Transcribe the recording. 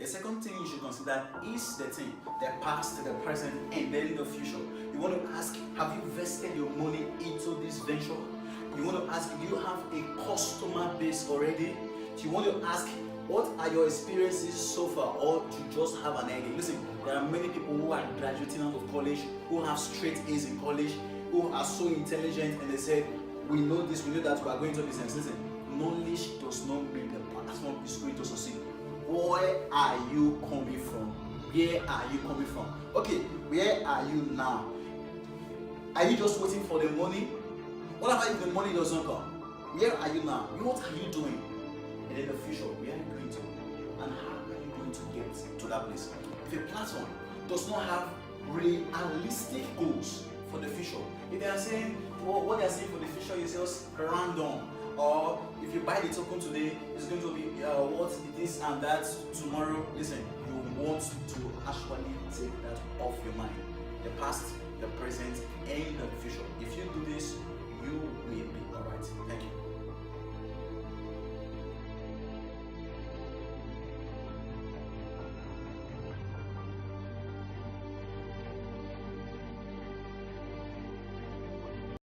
The second thing you should consider is the thing, the past, the present, and then the future. You want to ask, have you invested your money into this venture? You want to ask, do you have a customer base already? You want to ask, what are your experiences so far, or to just have an idea? Listen, there are many people who are graduating out of college, who have straight A's in college, who are so intelligent, and they said, we know this, we know that, we are going to business. Listen, knowledge does not mean the platform is going to succeed. Where are you coming from? Where are you coming from? Okay, where are you now? Are you just waiting for the money? What about if the money does not come? Where are you now? What are you doing? And in the future, where are you going to? And how are you going to get to that place? If a platform does not have realistic goals for the future, if they are saying, well, what they are saying for the future is just random, or if you buy the token today, it's going to be what this and that tomorrow. Listen, you want to actually take that off your mind. The past, the present, and the future. If you do this, you will be alright. Thank you.